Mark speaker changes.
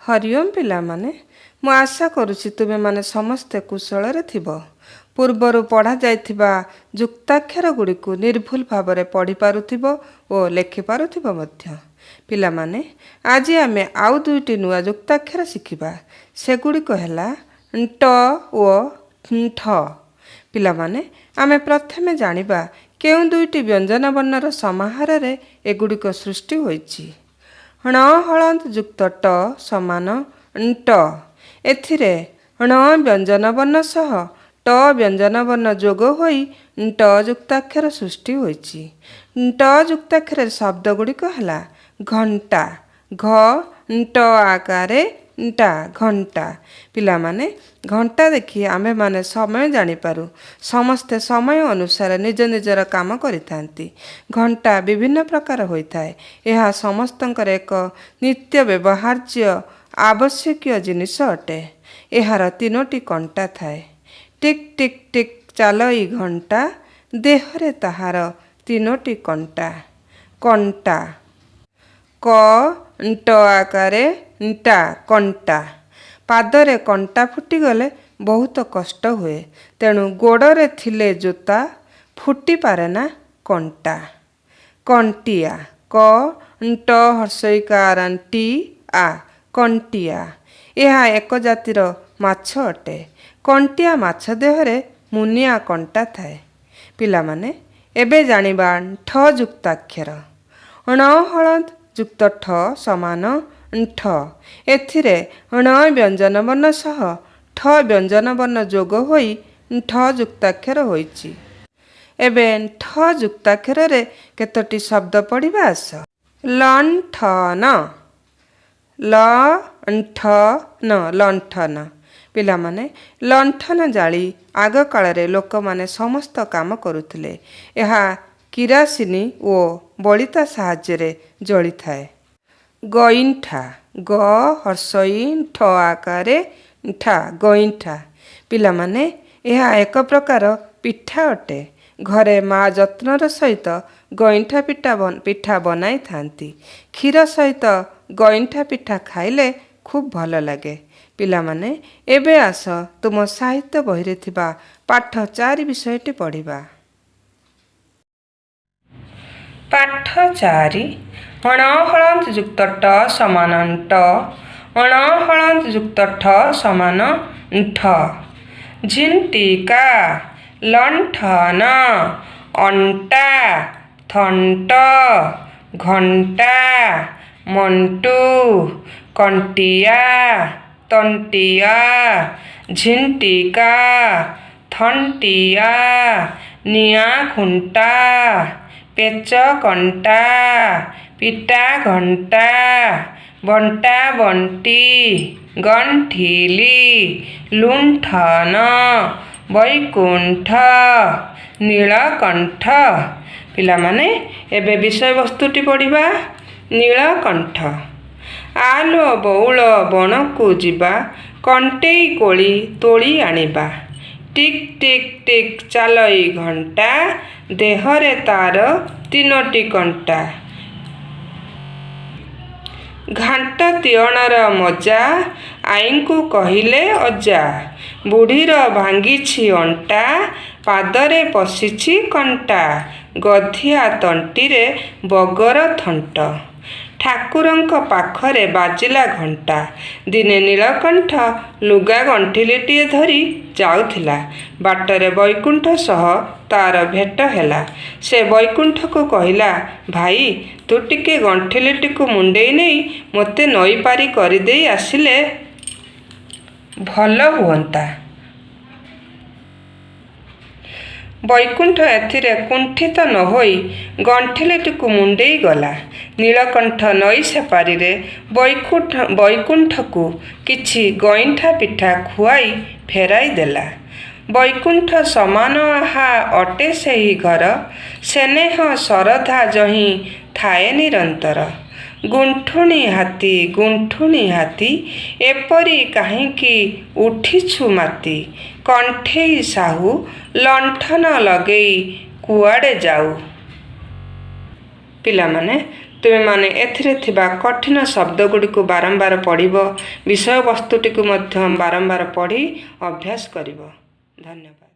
Speaker 1: हरिओम पिलामाने मु आशा करुछि तुमे माने समस्ते कुशलरे थिबो। पूर्वरु पढ़ा जाइथिबा जुक्ताक्षर गुड़िकु निर्भुल भावरे पढ़ी पारुथिबो ओ लेखि पारुथिबो मध्य। पिलामाने आजि आमे आउ दुईटी नुआ जुक्ताक्षर शिखिबा। सेगुड़िक ହେଲା ट ओ ठ। पिलामाने आमे प्रथमे जानिबा केउं दुईटी व्यंजन वर्णर समाहाରରେ एगुड़िक सृष्टि होइछि। ण हलन्त जुक्त ट समान ट। एथिरे ण व्यंजन वर्ण सह ट व्यंजन वर्ण जोग होई ट जुक्ताक्षर सृष्टि होइछि। ट जुक्ताक्षर शब्द गुड़िक ହେଲା घंटा घ ट आकारे टा घंटा। पिलामाने घंटा देखि आमे माने समय जानिपारू। समस्ते समय अनुसार निज निजर काम करिथांती। घंटा विभिन्न प्रकार होइथाए। एहा समस्तंकर एक नित्य व्यवहार्य आवश्यकीय जिनिस अटे। एहार तीनोटी कंटा थाए। टिक टिक टिक चालई घंटा देहरे ताहार तीनोटी कंटा। कंटा क ट आकारे टा कंटा। पादरे कंटा फुटिगले बहुत कष्ट हुए। तेणु गोड़रे थिले जोता फुटी पारे ना कंटा। कंटिया क ट हर्षईकार टी आ कंटिया। ଏହା ଏକ ଜାତିର ମାଛ ଅଟେ। କଣ୍ଟିଆ ମାଛ ଦେହରେ ମୁନିଆ କଣ୍ଟା ଥାଏ। ପିଲାମାନେ ଏବେ ଜାଣିବା ଠ ଯୁକ୍ତାକ୍ଷର। ଣ ହଳନ୍ଦ ଯୁକ୍ତ ଠ ସମାନ ଠ। ଏଥିରେ ଣ ବ୍ୟଞ୍ଜନ ବର୍ଣ୍ଣ ସହ ଠ ବ୍ୟଞ୍ଜନ ବର୍ଣ୍ଣ ଯୋଗ ହୋଇ ଠ ଯୁକ୍ତାକ୍ଷର ହୋଇଛି। ଏବେ ଠ ଯୁକ୍ତାକ୍ଷରରେ କେତୋଟି ଶବ୍ଦ ପଢ଼ିବା ଆସ। ଲଣ୍ଠନ ଲଣ୍ଠନ ଲଣ୍ଠନ। ପିଲାମାନେ ଲଣ୍ଠନ ଜାଳି ଆଗ କାଳରେ ଲୋକମାନେ ସମସ୍ତ କାମ କରୁଥିଲେ। ଏହା କିରାସିନି ଓ ବଳିତା ସାହାଯ୍ୟରେ ଜଳିଥାଏ। ଗଇଁଠା ଗ ହର୍ଷଇ ଠ ଆକାରେ ଠା ଗଇଁଠା। ପିଲାମାନେ ଏହା ଏକ ପ୍ରକାର ପିଠା ଅଟେ। ଘରେ ମା ଯତ୍ନର ସହିତ ଗଇଁଠା ପିଠା ବନାଇଥାନ୍ତି। କ୍ଷୀର ସହିତ ଗଇଁଠା ପିଠା ଖାଇଲେ ଖୁବ୍ ଭଲ ଲାଗେ। ପିଲାମାନେ ଏବେ ଆସ ତୁମ ସାହିତ୍ୟ ବହିରେ ଥିବା ପାଠ 4 ବିଷୟଟି ପଢ଼ିବା। ପାଠ 4 ଣ ହଳନ୍ଦ ଯୁକ୍ତ ଟ ସମାନ ଟ। ଣ ହଳନ୍ଦ ଯୁକ୍ତ ଠ ସମାନ ଠ। ଝିଣ୍ଟିକା ଲଣ୍ଠନ ଅଣ୍ଟା ଥଣ୍ଟ ଘଣ୍ଟା ମଣ୍ଟୁ କଣ୍ଟିଆ ତଣ୍ଟିଆ ଝିଣ୍ଟିକା ଥଣ୍ଟିଆ ନିଆଁ ଖୁଣ୍ଟା ପେଚ କଣ୍ଟା ପିଟା ଘଣ୍ଟା ବଣ୍ଟା ବଣ୍ଟି ଗଣ୍ଠିଲି ଲୁଣ୍ଠନ ବୈକୁଣ୍ଠ ନୀଳକଣ୍ଠ। ପିଲାମାନେ ଏବେ ବିଷୟବସ୍ତୁଟି ପଢ଼ିବା। ନୀଳକଣ୍ଠ ଆଲୋ ବଉଳ ବଣକୁ ଯିବା କଣ୍ଟେଇ କୋଳି ତୋଳି ଆଣିବା। ଟିକ୍ ଟିକ୍ ଟିକ୍ ଚାଲଇ ଘଣ୍ଟା ଦେହରେ ତାର ତିନୋଟି କଣ୍ଟା। ଘାଣ୍ଟ ତିଅଣର ମଜା ଆଈଙ୍କୁ କହିଲେ ଅଜା। ବୁଢ଼ୀର ଭାଙ୍ଗିଛି ଅଣ୍ଟା ପାଦରେ ପଶିଛି କଣ୍ଟା। ଗଧିଆ ତଣ୍ଟିରେ ବଗର ଥଣ୍ଟ। ଠାକୁରଙ୍କ ପାଖରେ ବାଜିଲା ଘଣ୍ଟା। ଦିନେ ନୀଳକଣ୍ଠ ଲୁଗା ଗଣ୍ଠିଲିଟିଏ ଧରି ଯାଉଥିଲା। ବାଟରେ ବୈକୁଣ୍ଠ ସହ ତାର ଭେଟ ହେଲା। ସେ ବୈକୁଣ୍ଠକୁ କହିଲା, ଭାଇ ତୁ ଟିକେ ଗଣ୍ଠିଲିଟିକୁ ମୁଣ୍ଡେଇ ନେଇ ମୋତେ ନଈ ପାରି କରିଦେଇ ଆସିଲେ ଭଲ ହୁଅନ୍ତା। ବୈକୁଣ୍ଠ ଏଥିରେ କୁଣ୍ଠିତ ନ ହୋଇ ଗଣ୍ଠିଲିଟିକୁ ମୁଣ୍ଡେଇ ଗଲା। ନୀଳକଣ୍ଠ ନଈ ସେପାରିରେ ବୈକୁଣ୍ଠକୁ କିଛି ଗଇଁଠା ପିଠା ଖୁଆଇ ଫେରାଇ ଦେଲା। ବୈକୁଣ୍ଠ ସମାନ ଆହା ଅଟେ ସେହି ଘର। ସ୍ନେହ ଶରଧା ଯହିଁ ଥାଏ ନିରନ୍ତର। ଗୁଣ୍ଠୁଣି ହାତୀ ଏପରି କାହିଁକି ଉଠିଛୁ ମାତି। କଣ୍ଠେଇ ସାହୁ ଲଣ୍ଠନ ଲଗେଇ କୁଆଡ଼େ ଯାଉ। ପିଲାମାନେ ତୁମେମାନେ ଏଥିରେ ଥିବା କଠିନ ଶବ୍ଦଗୁଡ଼ିକୁ ବାରମ୍ବାର ପଢ଼ିବ, ବିଷୟବସ୍ତୁଟିକୁ ମଧ୍ୟ ବାରମ୍ବାର ପଢ଼ି ଅଭ୍ୟାସ କରିବ। ଧନ୍ୟବାଦ।